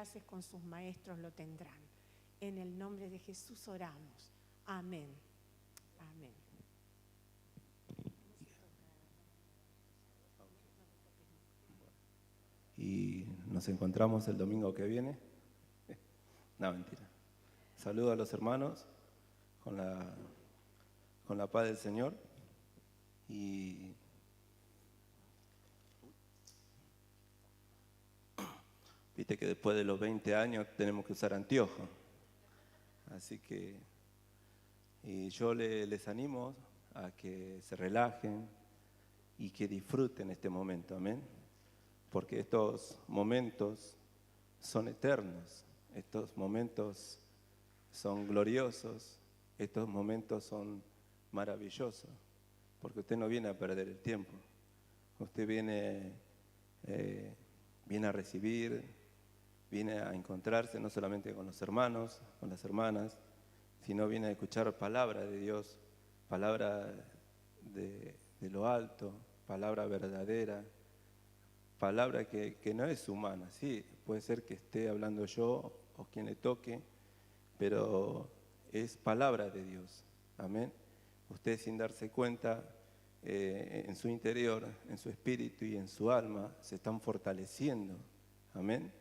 clases con sus maestros lo tendrán. En el nombre de Jesús oramos. Amén. Amén. Y nos encontramos el domingo que viene. No, mentira. Saludo a los hermanos con la paz del Señor. Y viste que después de los 20 años tenemos que usar anteojos. Así que y yo les animo a que se relajen y que disfruten este momento, amén. Porque estos momentos son eternos, estos momentos son gloriosos, estos momentos son maravillosos, porque usted no viene a perder el tiempo, usted viene a recibir, viene a encontrarse no solamente con los hermanos, con las hermanas, sino viene a escuchar palabra de Dios, palabra de lo alto, palabra verdadera, palabra que no es humana, sí, puede ser que esté hablando yo o quien le toque, pero es palabra de Dios, amén. Usted sin darse cuenta, en su interior, en su espíritu y en su alma, se están fortaleciendo, amén.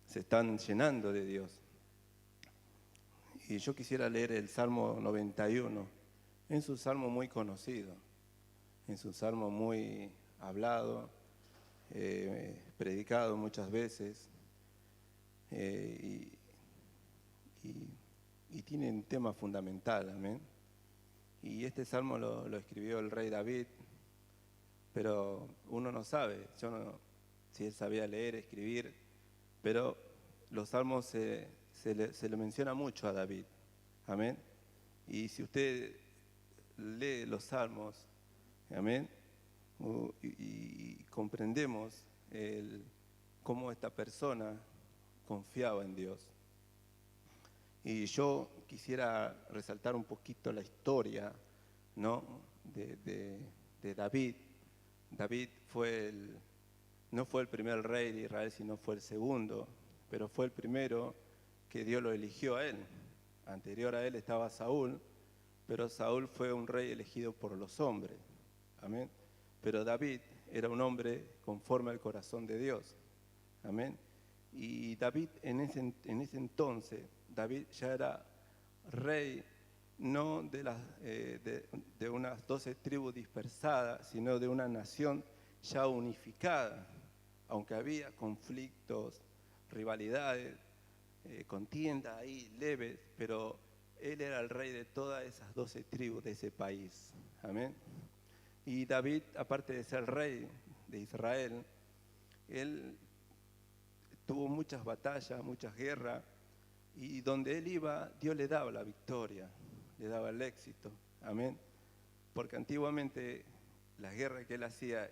Se están llenando de Dios. Y yo quisiera leer el Salmo 91, es un salmo muy conocido, es un salmo muy hablado, predicado muchas veces, y tiene un tema fundamental, amén. Y este salmo lo escribió el rey David, pero uno no sabe, yo no, si él sabía leer, escribir, pero los salmos se le menciona mucho a David, amén. Y si usted lee los salmos, amén, y comprendemos cómo esta persona confiaba en Dios. Y yo quisiera resaltar un poquito la historia, ¿no?, de David. David no fue el primer rey de Israel, sino fue el segundo, pero fue el primero que Dios lo eligió a él. Anterior a él estaba Saúl, pero Saúl fue un rey elegido por los hombres, amén. Pero David era un hombre conforme al corazón de Dios, amén. Y David en ese entonces, David ya era rey, no de unas 12 tribus dispersadas, sino de una nación ya unificada, aunque había conflictos, rivalidades, contiendas ahí leves, pero él era el rey de todas esas 12 tribus de ese país, amén. Y David, aparte de ser rey de Israel, él tuvo muchas batallas, muchas guerras, y donde él iba, Dios le daba la victoria, le daba el éxito, amén. Porque antiguamente las guerras que él hacía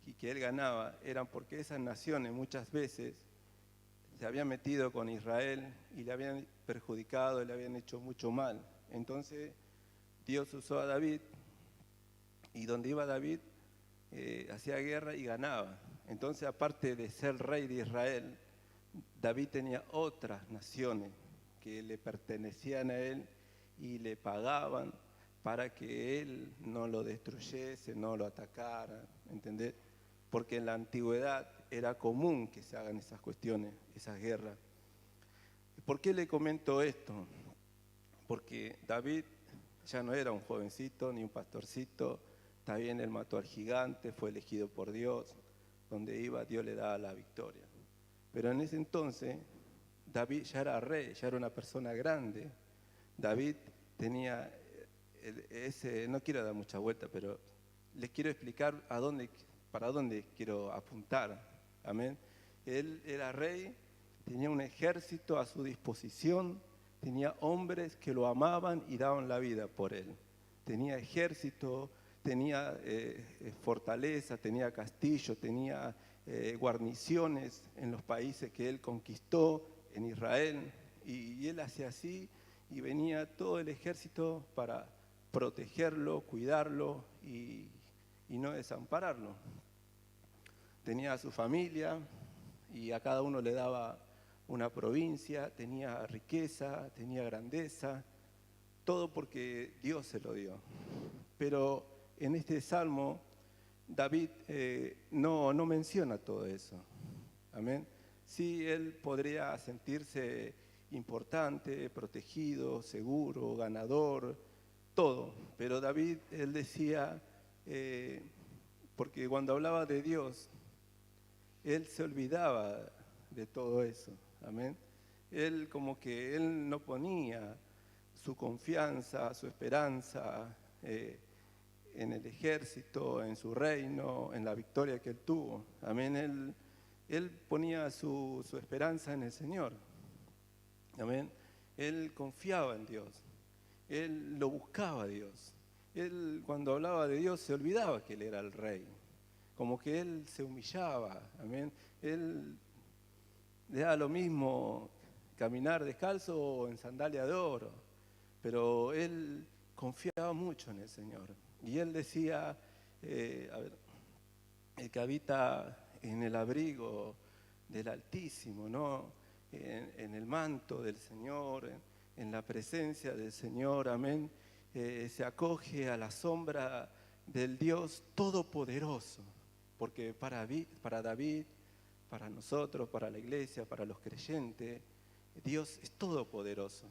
y que él ganaba eran porque esas naciones muchas veces se habían metido con Israel y le habían perjudicado, le habían hecho mucho mal. Entonces Dios usó a David, y donde iba David hacía guerra y ganaba. Entonces, aparte de ser rey de Israel, David tenía otras naciones que le pertenecían a él y le pagaban para que él no lo destruyese, no lo atacara, ¿entendés? Porque en la antigüedad era común que se hagan esas cuestiones, esas guerras. ¿Por qué le comento esto? Porque David ya no era un jovencito ni un pastorcito, está bien, él mató al gigante, fue elegido por Dios, donde iba Dios le daba la victoria. Pero en ese entonces David ya era rey, ya era una persona grande. David tenía no quiero dar mucha vuelta, pero les quiero explicar para dónde quiero apuntar, amén. Él era rey, tenía un ejército a su disposición, tenía hombres que lo amaban y daban la vida por él. Tenía ejército, tenía fortaleza, tenía castillo, tenía guarniciones en los países que él conquistó, en Israel, y él hacía así, y venía todo el ejército para protegerlo, cuidarlo y no desampararlo. Tenía a su familia y a cada uno le daba una provincia, tenía riqueza, tenía grandeza, todo porque Dios se lo dio. Pero en este salmo, David no menciona todo eso. Amén. Sí, él podría sentirse importante, protegido, seguro, ganador, todo. Pero David, él decía, porque cuando hablaba de Dios, él se olvidaba de todo eso. Amén. Él como que él no ponía su confianza, su esperanza en el ejército, en su reino, en la victoria que él tuvo. Amén. Él ponía su esperanza en el Señor. Amén. Él confiaba en Dios. Él lo buscaba a Dios. Él cuando hablaba de Dios se olvidaba que Él era el Rey. Como que Él se humillaba. Amén. Él le daba lo mismo caminar descalzo o en sandalia de oro. Pero Él confiaba mucho en el Señor. Y Él decía, el que habita en el abrigo del Altísimo, ¿no? En el manto del Señor, en la presencia del Señor, amén, se acoge a la sombra del Dios Todopoderoso, porque para David, para nosotros, para la iglesia, para los creyentes, Dios es todopoderoso.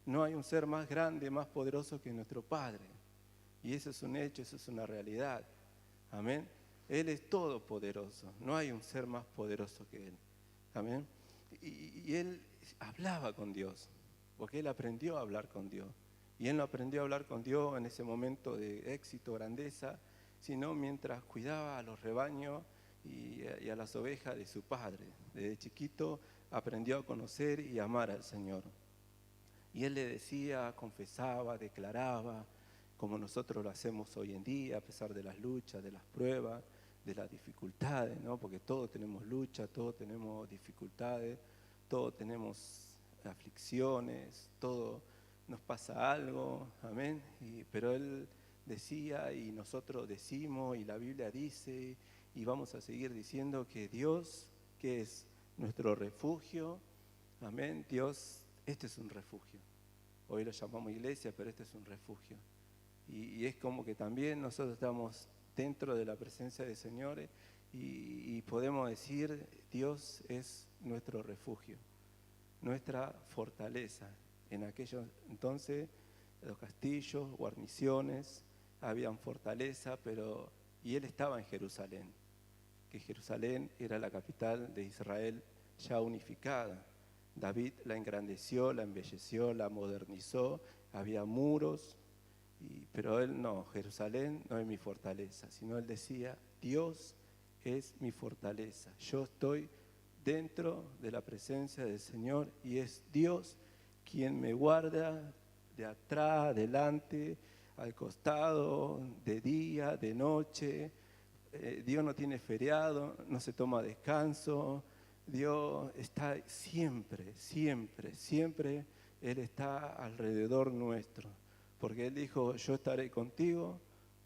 No hay un ser más grande, más poderoso que nuestro Padre, y eso es un hecho, eso es una realidad, amén. Él es todopoderoso, no hay un ser más poderoso que Él. Amén. Y Él hablaba con Dios, porque Él aprendió a hablar con Dios. Y Él no aprendió a hablar con Dios en ese momento de éxito, grandeza, sino mientras cuidaba a los rebaños y a las ovejas de su padre. Desde chiquito aprendió a conocer y amar al Señor. Y Él le decía, confesaba, declaraba, como nosotros lo hacemos hoy en día, a pesar de las luchas, de las pruebas, de las dificultades, ¿no? Porque todos tenemos lucha, todos tenemos dificultades, todos tenemos aflicciones, todo nos pasa algo, amén. Pero Él decía y nosotros decimos y la Biblia dice y vamos a seguir diciendo que Dios, que es nuestro refugio, amén. Dios, este es un refugio. Hoy lo llamamos iglesia, pero este es un refugio. Y es como que también nosotros estamos dentro de la presencia del Señor y podemos decir, Dios es nuestro refugio, nuestra fortaleza. En aquellos entonces, los castillos, guarniciones, habían fortaleza, y Él estaba en Jerusalén, que Jerusalén era la capital de Israel ya unificada. David la engrandeció, la embelleció, la modernizó, había muros, pero él no, Jerusalén no es mi fortaleza, sino él decía, Dios es mi fortaleza. Yo estoy dentro de la presencia del Señor y es Dios quien me guarda de atrás, adelante, al costado, de día, de noche. Dios no tiene feriado, no se toma descanso. Dios está siempre, siempre, siempre. Él está alrededor nuestro. Porque Él dijo, yo estaré contigo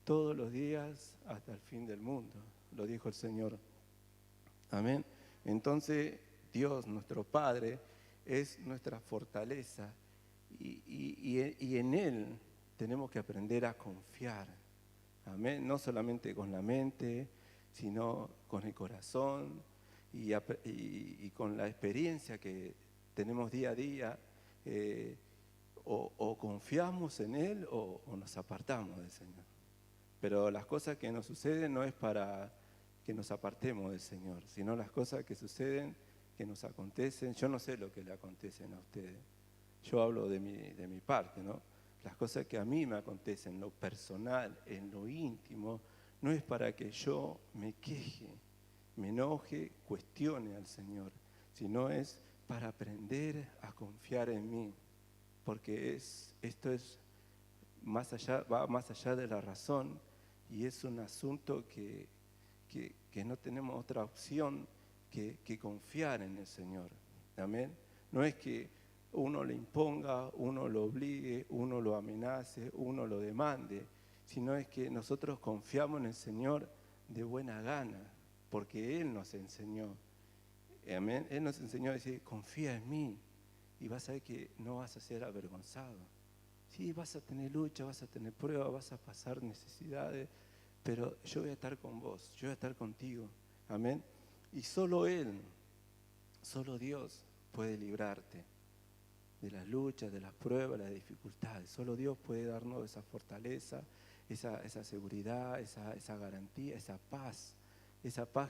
todos los días hasta el fin del mundo. Lo dijo el Señor. Amén. Entonces, Dios, nuestro Padre, es nuestra fortaleza. Y en Él tenemos que aprender a confiar. Amén. No solamente con la mente, sino con el corazón y con la experiencia que tenemos día a día. O confiamos en Él o nos apartamos del Señor. Pero las cosas que nos suceden no es para que nos apartemos del Señor, sino las cosas que suceden, que nos acontecen. Yo no sé lo que le acontecen a ustedes. Yo hablo de mi parte, ¿no? Las cosas que a mí me acontecen, en lo personal, en lo íntimo, no es para que yo me queje, me enoje, cuestione al Señor, sino es para aprender a confiar en mí. Porque esto es más allá, va más allá de la razón y es un asunto que no tenemos otra opción que confiar en el Señor. Amén. No es que uno le imponga, uno lo obligue, uno lo amenace, uno lo demande, sino es que nosotros confiamos en el Señor de buena gana, porque Él nos enseñó. Amén. Él nos enseñó a decir, confía en mí y vas a ver que no vas a ser avergonzado. Sí, vas a tener lucha, vas a tener pruebas, vas a pasar necesidades, pero yo voy a estar con vos, yo voy a estar contigo. Amén. Y solo Él, solo Dios puede librarte de las luchas, de las pruebas, de las dificultades. Solo Dios puede darnos esa fortaleza, esa seguridad, esa garantía, esa paz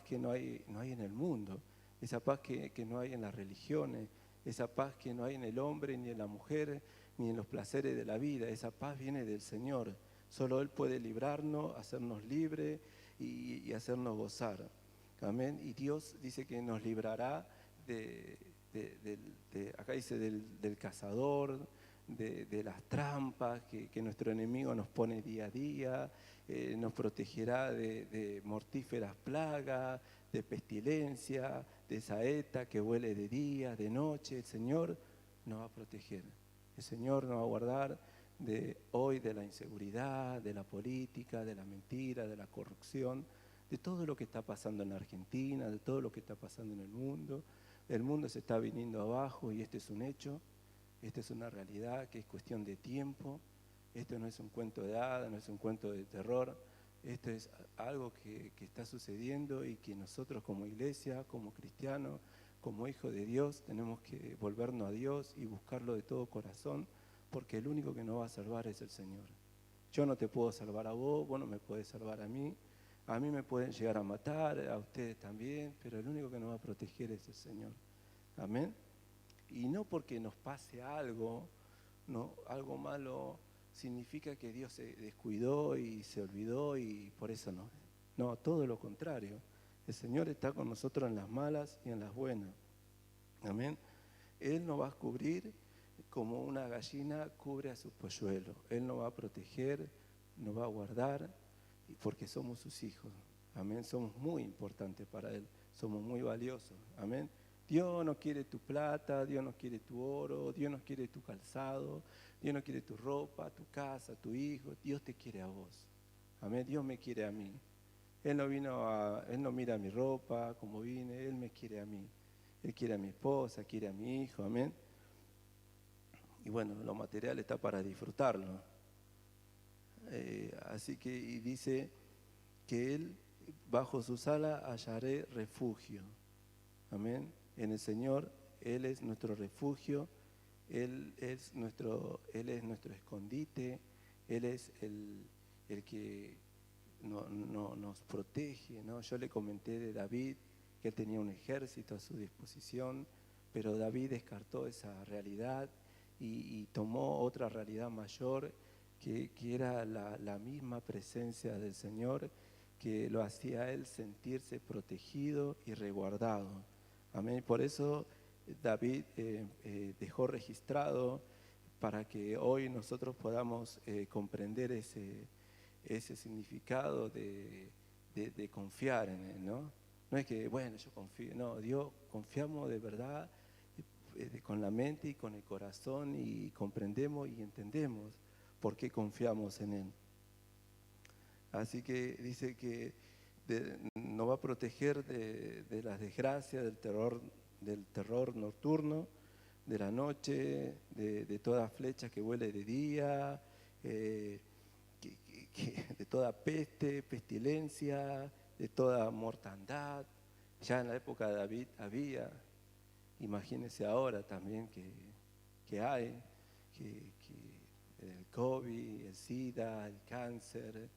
que no hay en el mundo, esa paz que no hay en las religiones, esa paz que no hay en el hombre, ni en la mujer, ni en los placeres de la vida. Esa paz viene del Señor. Solo Él puede librarnos, hacernos libres y hacernos gozar. Amén. Y Dios dice que nos librará acá dice del cazador, de las trampas que nuestro enemigo nos pone día a día, nos protegerá de mortíferas plagas, de pestilencia, de saeta que huele de día, de noche. El Señor nos va a proteger, el Señor nos va a guardar de la inseguridad, de la política, de la mentira, de la corrupción, de todo lo que está pasando en Argentina, de todo lo que está pasando en el mundo. El mundo se está viniendo abajo y este es un hecho, esta es una realidad que es cuestión de tiempo. Esto no es un cuento de hadas, no es un cuento de terror. Esto es algo que está sucediendo y que nosotros como iglesia, como cristianos, como hijos de Dios, tenemos que volvernos a Dios y buscarlo de todo corazón, porque el único que nos va a salvar es el Señor. Yo no te puedo salvar a vos, vos no me podés salvar a mí me pueden llegar a matar, a ustedes también, pero el único que nos va a proteger es el Señor. Amén. Y no porque nos pase algo, no, algo malo, significa que Dios se descuidó y se olvidó y por eso no. No, todo lo contrario. El Señor está con nosotros en las malas y en las buenas. Amén. Él nos va a cubrir como una gallina cubre a su polluelo. Él nos va a proteger, nos va a guardar, porque somos sus hijos. Amén. Somos muy importantes para Él. Somos muy valiosos. Amén. Dios no quiere tu plata, Dios no quiere tu oro, Dios no quiere tu calzado, Dios no quiere tu ropa, tu casa, tu hijo. Dios te quiere a vos. Amén. Dios me quiere a mí. Él no mira mi ropa, como vine, Él me quiere a mí. Él quiere a mi esposa, quiere a mi hijo. Amén. Y bueno, lo material está para disfrutarlo. Así que y dice que Él, bajo sus alas hallaré refugio. Amén. En el Señor, Él es nuestro refugio, Él es nuestro escondite, Él es el que nos protege, ¿no? Yo le comenté de David que él tenía un ejército a su disposición, pero David descartó esa realidad y tomó otra realidad mayor, que era la misma presencia del Señor, que lo hacía a él sentirse protegido y resguardado. Amén. Por eso David dejó registrado para que hoy nosotros podamos comprender ese significado de confiar en Él, ¿no? No es que, bueno, yo confío, no, Dios, confiamos de verdad con la mente y con el corazón y comprendemos y entendemos por qué confiamos en Él. Así que dice que nos va a proteger de las desgracias, del terror nocturno, de la noche, de toda flecha que vuele de día, de toda peste, pestilencia, de toda mortandad. Ya en la época de David había, imagínense ahora también que hay, que el COVID, el SIDA, el cáncer,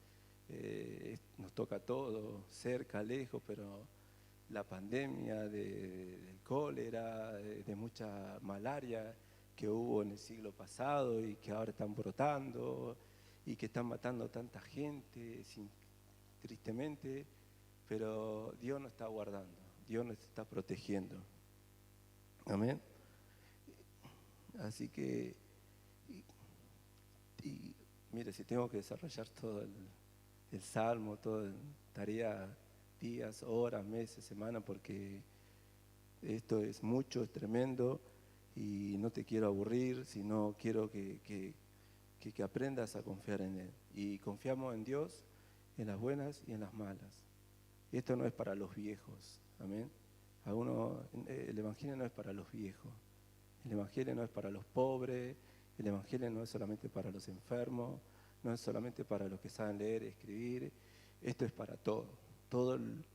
nos toca todo, cerca, lejos, pero la pandemia del cólera, de mucha malaria que hubo en el siglo pasado y que ahora están brotando y que están matando a tanta gente, tristemente, pero Dios nos está guardando, Dios nos está protegiendo. Amén. Así que, y mire, si tengo que desarrollar todo el salmo, todo, estaría días, horas, meses, semanas, porque esto es mucho, es tremendo y no te quiero aburrir, sino quiero que aprendas a confiar en Él. Y confiamos en Dios en las buenas y en las malas. Esto no es para los viejos, amén. El Evangelio no es para los viejos, el Evangelio no es para los pobres, el Evangelio no es solamente para los enfermos, no es solamente para los que saben leer y escribir, esto es para todos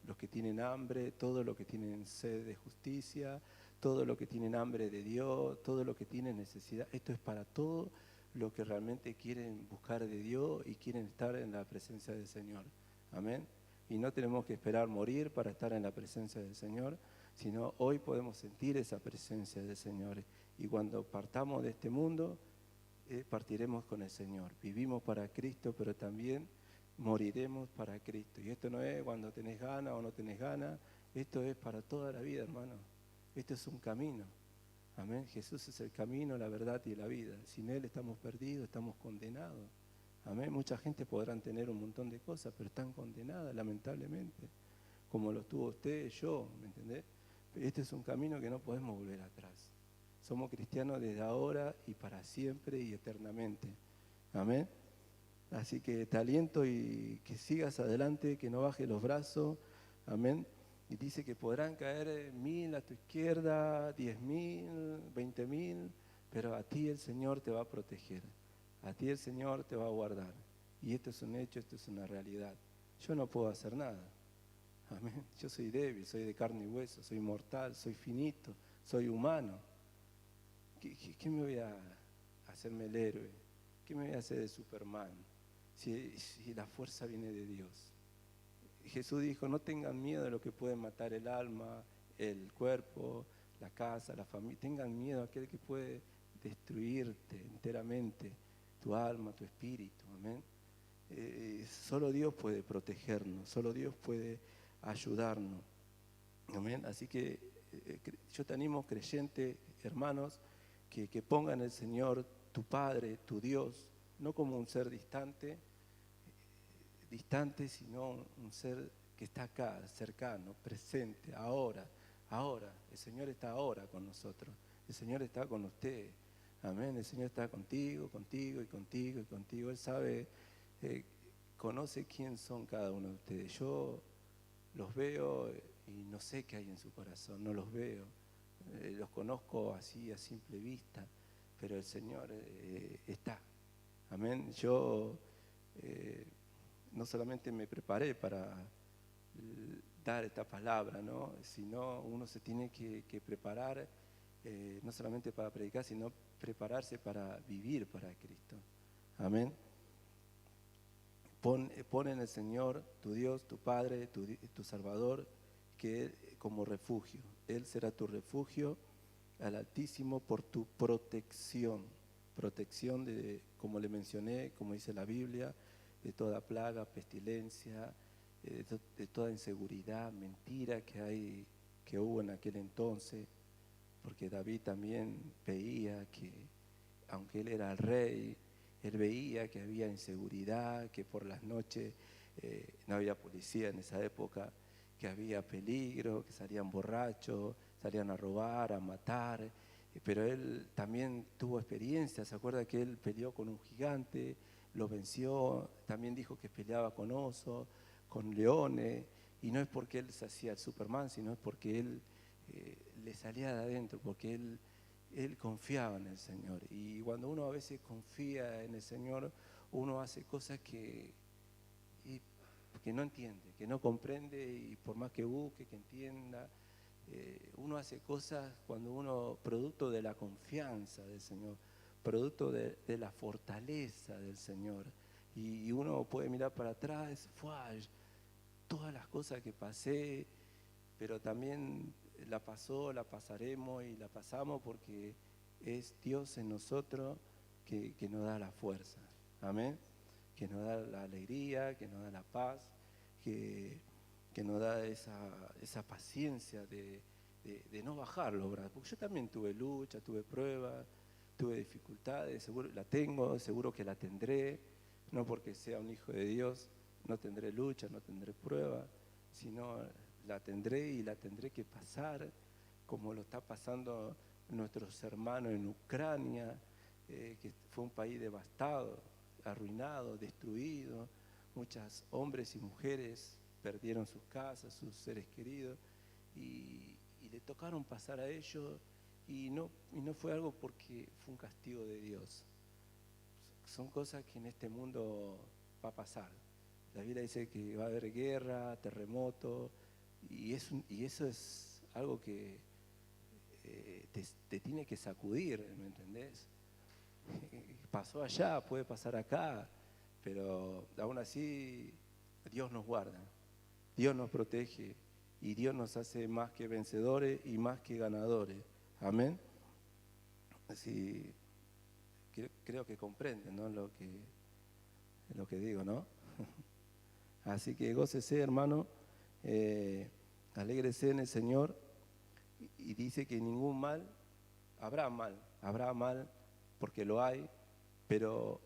los que tienen hambre, todos los que tienen sed de justicia, todos los que tienen hambre de Dios, todos los que tienen necesidad, esto es para todos los que realmente quieren buscar de Dios y quieren estar en la presencia del Señor. Amén. Y no tenemos que esperar morir para estar en la presencia del Señor, sino hoy podemos sentir esa presencia del Señor. Y cuando partamos de este mundo, partiremos con el Señor. Vivimos para Cristo, pero también moriremos para Cristo. Y esto no es cuando tenés ganas o no tenés ganas, esto es para toda la vida, hermano. Esto es un camino. Amén. Jesús es el camino, la verdad y la vida. Sin Él estamos perdidos, estamos condenados. Amén. Mucha gente podrán tener un montón de cosas, pero están condenadas, lamentablemente. Como lo tuvo usted, yo, ¿me entendés? Este es un camino que no podemos volver atrás. Somos cristianos desde ahora y para siempre y eternamente. Amén. Así que te aliento y que sigas adelante, que no bajes los brazos. Amén. Y dice que podrán caer 1000 a tu izquierda, 10.000, 20.000, pero a ti el Señor te va a proteger. A ti el Señor te va a guardar. Y esto es un hecho, esto es una realidad. Yo no puedo hacer nada. Amén. Yo soy débil, soy de carne y hueso, soy mortal, soy finito, soy humano. ¿Qué me voy a hacerme el héroe? ¿Qué me voy a hacer de Superman? Si la fuerza viene de Dios. Jesús dijo, no tengan miedo de lo que puede matar el alma, el cuerpo, la casa, la familia. Tengan miedo a aquel que puede destruirte enteramente, tu alma, tu espíritu. Amén. Solo Dios puede protegernos, solo Dios puede ayudarnos. Amén. Así que yo te animo, creyente, hermanos, que pongan el Señor, tu Padre, tu Dios, no como un ser distante, sino un ser que está acá, cercano, presente, ahora. El Señor está ahora con nosotros, el Señor está con usted. Amén. El Señor está contigo, contigo y contigo y contigo. Él sabe, conoce quién son cada uno de ustedes. Yo los veo y no sé qué hay en su corazón, no los veo. Los conozco así a simple vista, pero el Señor está. Amén. Yo no solamente me preparé para dar esta palabra, ¿no? Sino uno se tiene que preparar, no solamente para predicar, sino prepararse para vivir para Cristo. Amén. Pon en el Señor, tu Dios, tu Padre, tu Salvador, que Él como refugio. Él será tu refugio al Altísimo por tu protección. Protección de, como le mencioné, como dice la Biblia, de toda plaga, pestilencia, de toda inseguridad, mentira que hubo en aquel entonces, porque David también veía que, aunque él era el rey, él veía que había inseguridad, que por las noches no había policía en esa época, que había peligro, que salían borrachos, salían a robar, a matar, pero él también tuvo experiencia. ¿Se acuerda que él peleó con un gigante, lo venció? También dijo que peleaba con osos, con leones, y no es porque él se hacía el Superman, sino es porque él le salía de adentro, porque él confiaba en el Señor. Y cuando uno a veces confía en el Señor, uno hace cosas que no entiende, que no comprende, y por más que busque, que entienda, uno hace cosas cuando uno, producto de la confianza del Señor, producto de la fortaleza del Señor, y uno puede mirar para atrás, todas las cosas que pasé, pero también la pasaremos y la pasamos porque es Dios en nosotros que nos da la fuerza. Amén. Que nos da la alegría, que nos da la paz, que nos da esa paciencia de no bajar los brazos. Porque yo también tuve lucha, tuve pruebas, tuve dificultades, seguro la tengo, seguro que la tendré, no porque sea un hijo de Dios, no tendré lucha, no tendré prueba, sino la tendré y la tendré que pasar, como lo está pasando nuestros hermanos en Ucrania, que fue un país devastado, arruinado, destruido. Muchos hombres y mujeres perdieron sus casas, sus seres queridos, y le tocaron pasar a ellos y no fue algo porque fue un castigo de Dios. Son cosas que en este mundo va a pasar. La Biblia dice que va a haber guerra, terremoto, y eso es algo que te tiene que sacudir, ¿me entendés? Pasó allá, puede pasar acá, pero aún así Dios nos guarda, Dios nos protege y Dios nos hace más que vencedores y más que ganadores. Amén. Así creo que comprenden, ¿no? lo que digo, ¿no? Así que gócese, hermano, alégrese en el Señor, y dice que ningún mal, habrá mal porque lo hay, pero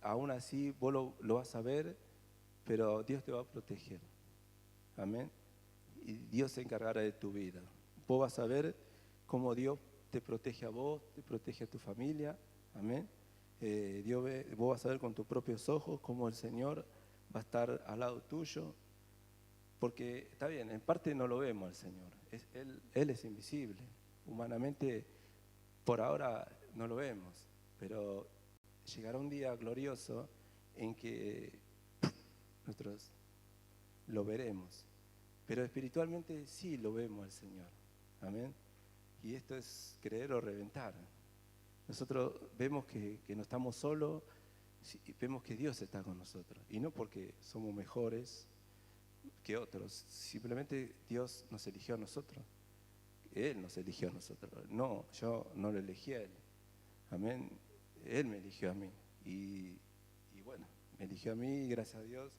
aún así vos lo vas a ver, pero Dios te va a proteger. Amén. Y Dios se encargará de tu vida. Vos vas a ver cómo Dios te protege a vos, te protege a tu familia. Amén. Vos vas a ver con tus propios ojos cómo el Señor va a estar al lado tuyo, porque está bien, en parte no lo vemos al Señor, Él es invisible, humanamente por ahora no lo vemos, pero llegará un día glorioso en que nosotros lo veremos, pero espiritualmente sí lo vemos al Señor, amén, y esto es creer o reventar. Nosotros vemos que no estamos solos, vemos que Dios está con nosotros, y no porque somos mejores que otros, simplemente Dios nos eligió a nosotros, Él nos eligió a nosotros, no, yo no lo elegí a Él, amén, Él me eligió a mí, y bueno, me eligió a mí y gracias a Dios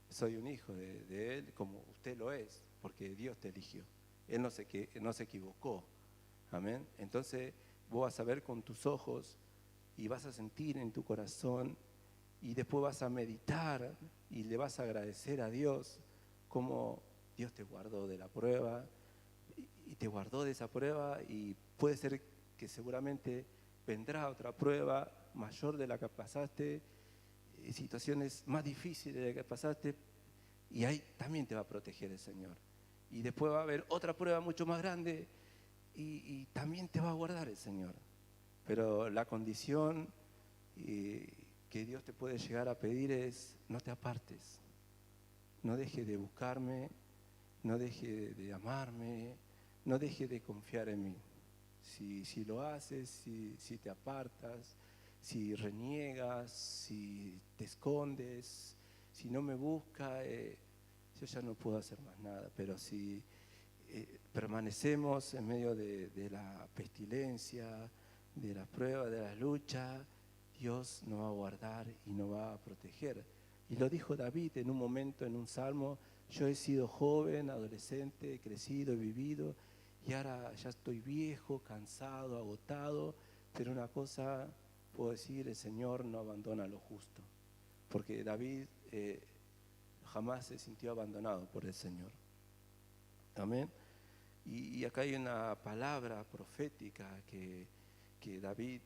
soy un hijo de Él como usted lo es, porque Dios te eligió, Él no se equivocó, amén. Entonces vos vas a ver con tus ojos y vas a sentir en tu corazón y después vas a meditar y le vas a agradecer a Dios cómo Dios te guardó de la prueba y te guardó de esa prueba, y puede ser que seguramente vendrá otra prueba mayor de la que pasaste, situaciones más difíciles de la que pasaste, y ahí también te va a proteger el Señor. Y después va a haber otra prueba mucho más grande y también te va a guardar el Señor. Pero la condición que Dios te puede llegar a pedir es: no te apartes, no dejes de buscarme, no dejes de amarme, no dejes de confiar en mí. Si lo haces, si te apartas, si reniegas, si te escondes, si no me buscas, yo ya no puedo hacer más nada. Pero si permanecemos en medio de la pestilencia, de las pruebas, de las luchas, Dios nos va a guardar y nos va a proteger. Y lo dijo David en un momento, en un salmo: yo he sido joven, adolescente, he crecido, he vivido, y ahora ya estoy viejo, cansado, agotado, pero una cosa puedo decir: el Señor no abandona a lo justo, porque David jamás se sintió abandonado por el Señor. Amén. Y acá hay una palabra profética que David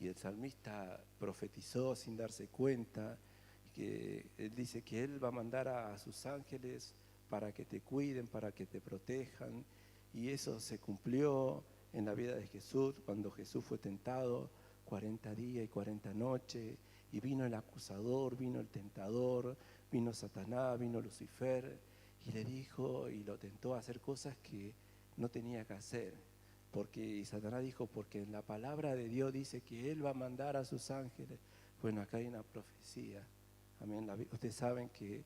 y el salmista profetizó sin darse cuenta, que él dice que él va a mandar a sus ángeles para que te cuiden, para que te protejan, y eso se cumplió en la vida de Jesús cuando Jesús fue tentado 40 días y 40 noches, y vino el acusador, vino el tentador, vino Satanás, vino Lucifer, y le dijo y lo tentó a hacer cosas que no tenía que hacer. Y Satanás dijo: porque en la palabra de Dios dice que Él va a mandar a sus ángeles. Bueno, acá hay una profecía. Amén. Ustedes saben que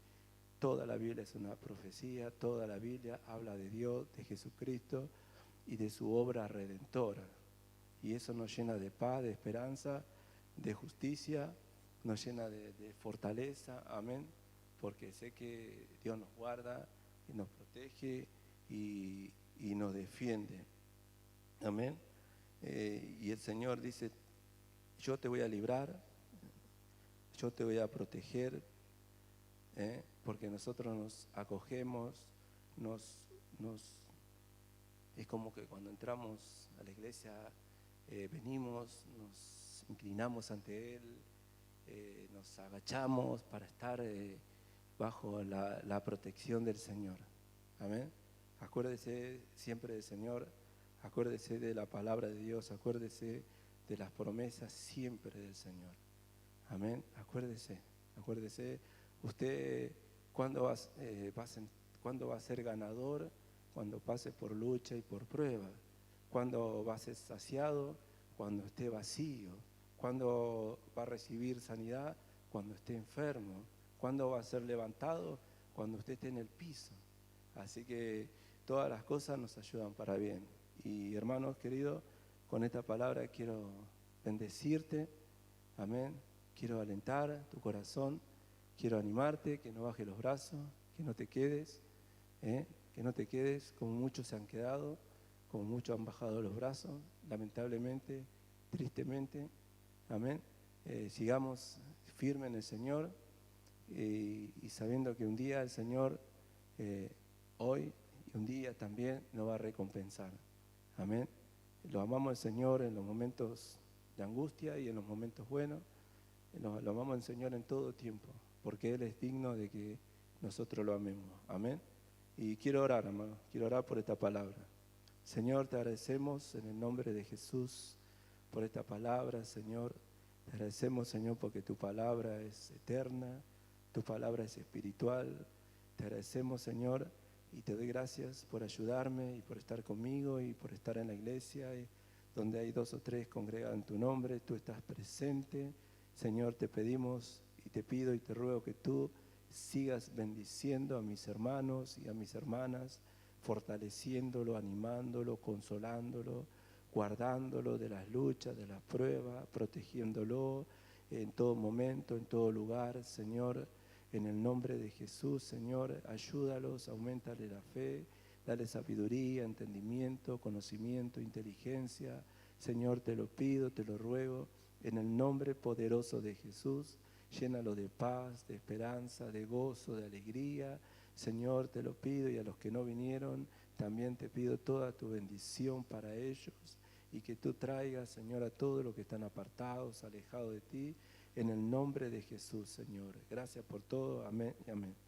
toda la Biblia es una profecía, toda la Biblia habla de Dios, de Jesucristo y de su obra redentora. Y eso nos llena de paz, de esperanza, de justicia, nos llena de fortaleza. Amén. Porque sé que Dios nos guarda y nos protege y nos defiende. Amén. Y el Señor dice: yo te voy a librar, yo te voy a proteger, porque nosotros nos acogemos, es como que cuando entramos a la iglesia, venimos, nos inclinamos ante Él, nos agachamos para estar bajo la protección del Señor. Amén. Acuérdese siempre del Señor, acuérdese de la palabra de Dios, acuérdese de las promesas siempre del Señor. Amén. Acuérdese. Usted, ¿cuándo va a ser ganador? Cuando pase por lucha y por prueba. ¿Cuándo va a ser saciado? Cuando esté vacío. ¿Cuándo va a recibir sanidad? Cuando esté enfermo. ¿Cuándo va a ser levantado? Cuando usted esté en el piso. Así que todas las cosas nos ayudan para bien. Y hermanos queridos, con esta palabra quiero bendecirte. Amén. Quiero alentar tu corazón. Quiero animarte, que no bajes los brazos, que no te quedes, que no te quedes como muchos se han quedado, como muchos han bajado los brazos, lamentablemente, tristemente. Amén. Sigamos firmes en el Señor y sabiendo que un día el Señor, hoy y un día también, nos va a recompensar. Amén. Lo amamos al Señor en los momentos de angustia y en los momentos buenos. Lo amamos al Señor en todo tiempo, porque Él es digno de que nosotros lo amemos. Amén. Y quiero orar, hermano, quiero orar por esta palabra. Señor, te agradecemos en el nombre de Jesús por esta palabra, Señor. Te agradecemos, Señor, porque tu palabra es eterna, tu palabra es espiritual. Te agradecemos, Señor, y te doy gracias por ayudarme y por estar conmigo y por estar en la iglesia, donde hay 2 o 3 congregados en tu nombre, tú estás presente. Señor, te pedimos y te pido y te ruego que tú sigas bendiciendo a mis hermanos y a mis hermanas, fortaleciéndolo, animándolo, consolándolo, guardándolo de las luchas, de las pruebas, protegiéndolo en todo momento, en todo lugar, Señor. En el nombre de Jesús, Señor, ayúdalos, auméntale la fe, dale sabiduría, entendimiento, conocimiento, inteligencia. Señor, te lo pido, te lo ruego. En el nombre poderoso de Jesús, llénalo de paz, de esperanza, de gozo, de alegría. Señor, te lo pido, y a los que no vinieron, también te pido toda tu bendición para ellos, y que tú traigas, Señor, a todos los que están apartados, alejados de ti, en el nombre de Jesús, Señor. Gracias por todo. Amén y amén.